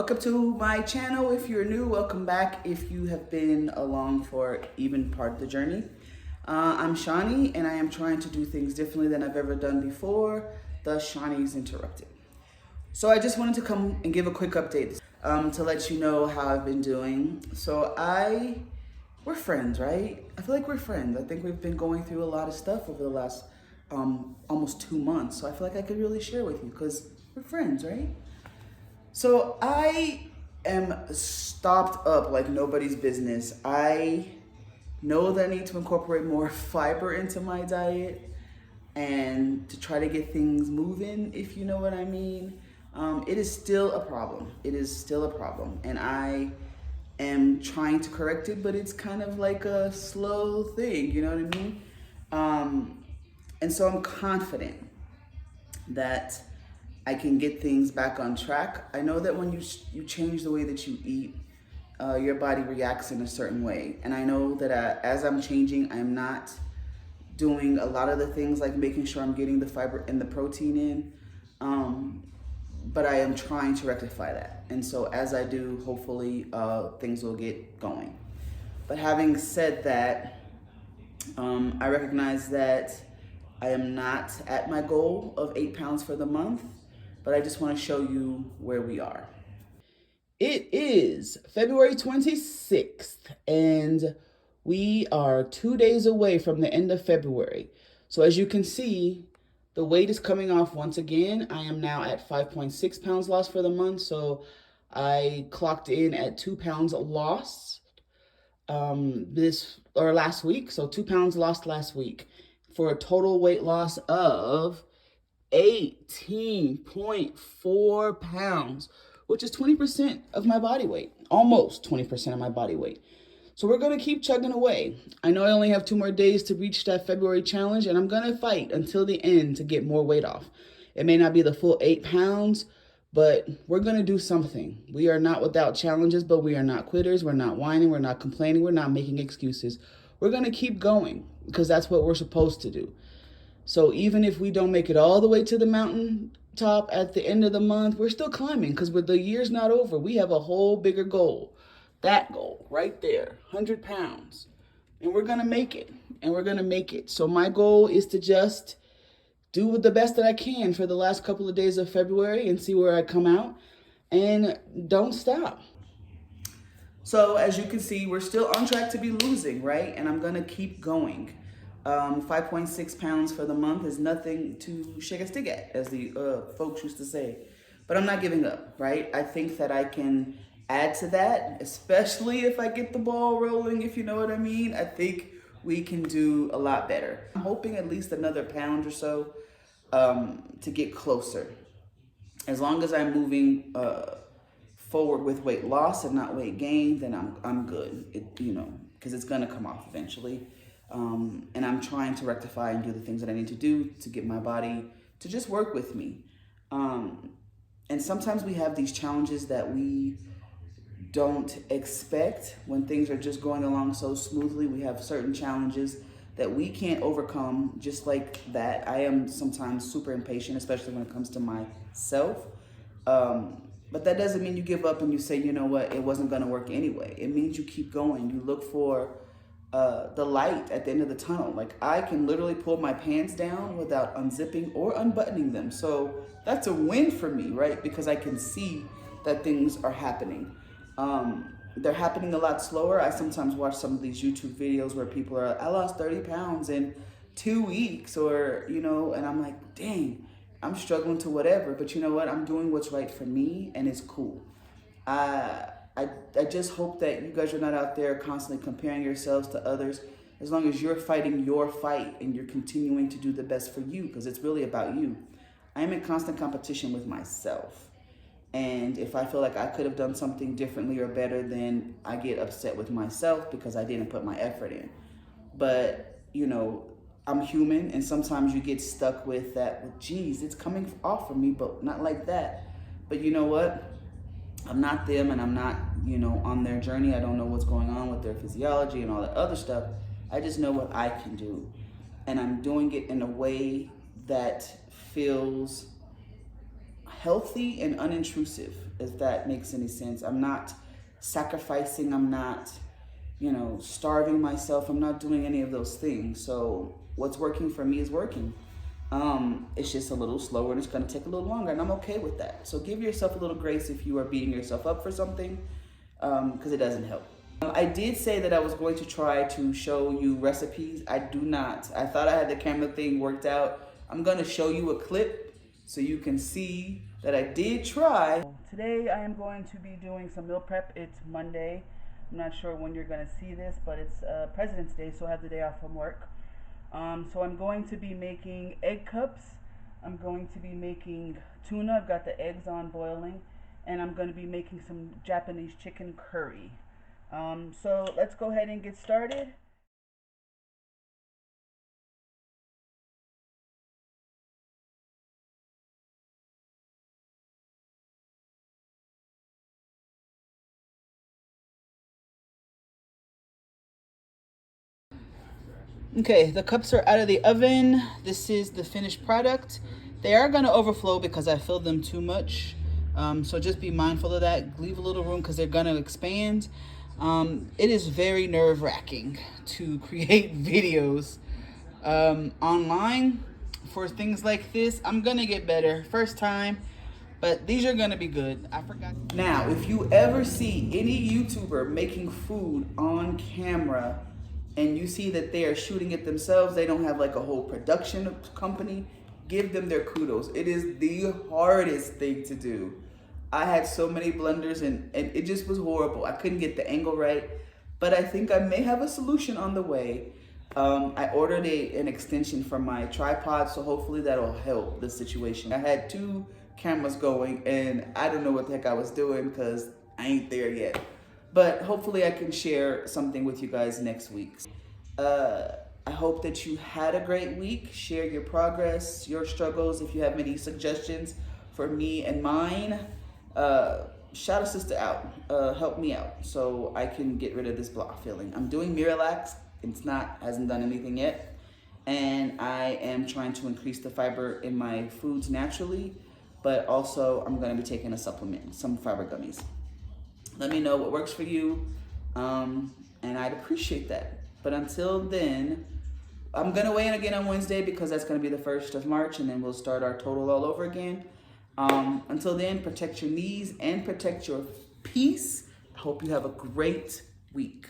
Welcome to my channel. If you're new, welcome back. If you have been along for even part of the journey, I'm Shawnie, and I am trying to do things differently than I've ever done before. Thus, Shawnie's Interrupted. So I just wanted to come and give a quick update to let you know how I've been doing. We're friends, right? I feel like we're friends. I think we've been going through a lot of stuff over the last almost 2 months. So I feel like I could really share with you because we're friends, right? So I am stopped up like nobody's business. I know that I need to incorporate more fiber into my diet and to try to get things moving, if you know what I mean. It is still a problem. It is still a problem. And I am trying to correct it, but it's kind of like a slow thing, you know what I mean? And so I'm confident that I can get things back on track. I know that when you change the way that you eat, your body reacts in a certain way. And I know that as I'm changing, I'm not doing a lot of the things like making sure I'm getting the fiber and the protein in, but I am trying to rectify that. And so as I do, hopefully things will get going. But having said that, I recognize that I am not at my goal of 8 pounds for the month, but I just want to show you where we are. It is February 26th, and we are 2 days away from the end of February. So as you can see, the weight is coming off once again. I am now at 5.6 pounds lost for the month. So I clocked in at 2 pounds lost last week. So 2 pounds lost last week for a total weight loss of 18.4 pounds, which is 20% of my body weight, almost 20% of my body weight. So we're going to keep chugging away. I know I only have 2 more days to reach that February challenge, and I'm going to fight until the end to get more weight off. It may not be the full 8 pounds, but we're going to do something. We are not without challenges, but we are not quitters. We're not whining. We're not complaining. We're not making excuses. We're going to keep going because that's what we're supposed to do. So even if we don't make it all the way to the mountain top at the end of the month, we're still climbing because the year's not over. We have a whole bigger goal. That goal right there, 100 pounds. And we're going to make it. And we're going to make it. So my goal is to just do the best that I can for the last couple of days of February and see where I come out. And don't stop. So as you can see, we're still on track to be losing, right? And I'm going to keep going. 5.6 pounds for the month is nothing to shake a stick at, as the folks used to say. But I'm not giving up, right? I think that I can add to that, especially if I get the ball rolling, if you know what I mean. I think we can do a lot better. I'm hoping at least another pound or so to get closer. As long as I'm moving forward with weight loss and not weight gain, then I'm good. Because it's gonna come off eventually. And I'm trying to rectify and do the things that I need to do to get my body to just work with me. And sometimes we have these challenges that we don't expect when things are just going along so smoothly. We have certain challenges that we can't overcome just like that. I am sometimes super impatient, especially when it comes to myself. But that doesn't mean you give up and you say, you know what, it wasn't gonna work anyway. It means you keep going. You look for the light at the end of the tunnel. Like I can literally pull my pants down without unzipping or unbuttoning them. So that's a win for me, right? Because I can see that things are happening. They're happening a lot slower. I sometimes watch some of these YouTube videos where people are, I lost 30 pounds in 2 weeks or, and I'm like, dang, I'm struggling to whatever. But you know what? I'm doing what's right for me and it's cool. I just hope that you guys are not out there constantly comparing yourselves to others, as long as you're fighting your fight and you're continuing to do the best for you, because it's really about you. I am in constant competition with myself. And if I feel like I could have done something differently or better, then I get upset with myself because I didn't put my effort in. But, I'm human, and sometimes you get stuck with that, well, geez, it's coming off of me, but not like that. But you know what? I'm not them, and I'm not, on their journey. I don't know what's going on with their physiology and all that other stuff. I just know what I can do. And I'm doing it in a way that feels healthy and unintrusive, if that makes any sense. I'm not sacrificing, I'm not, starving myself. I'm not doing any of those things. So what's working for me is working. It's just a little slower and it's going to take a little longer, and I'm okay with that. So give yourself a little grace if you are beating yourself up for something, because it doesn't help. I did say that I was going to try to show you recipes. I do not. I thought I had the camera thing worked out. I'm going to show you a clip so you can see that I did try. Today I am going to be doing some meal prep. It's Monday. I'm not sure when you're going to see this, but it's President's Day, so I have the day off from work. So I'm going to be making egg cups. I'm going to be making tuna. I've got the eggs on boiling. And I'm going to be making some Japanese chicken curry. So let's go ahead and get started. Okay, the cups are out of the oven. This is the finished product. They are going to overflow because I filled them too much. So just be mindful of that. Leave a little room because they're going to expand. It is very nerve-wracking to create videos online for things like this. I'm going to get better. First time. But these are going to be good. I forgot. Now, if you ever see any YouTuber making food on camera and you see that they are shooting it themselves, they don't have like a whole production company, give them their kudos. It is the hardest thing to do. I had so many blunders and it just was horrible. I couldn't get the angle right, but I think I may have a solution on the way. I ordered an extension for my tripod, so hopefully that'll help the situation. I had 2 cameras going and I don't know what the heck I was doing because I ain't there yet. But hopefully I can share something with you guys next week. I hope that you had a great week. Share your progress, your struggles. If you have any suggestions for me and mine, shout a sister out. Help me out so I can get rid of this block feeling. I'm doing Miralax. Hasn't done anything yet. And I am trying to increase the fiber in my foods naturally, but also I'm going to be taking a supplement, some fiber gummies. Let me know what works for you, and I'd appreciate that. But until then, I'm going to weigh in again on Wednesday because that's going to be the 1st of March, and then we'll start our total all over again. Until then, protect your knees and protect your peace. I hope you have a great week.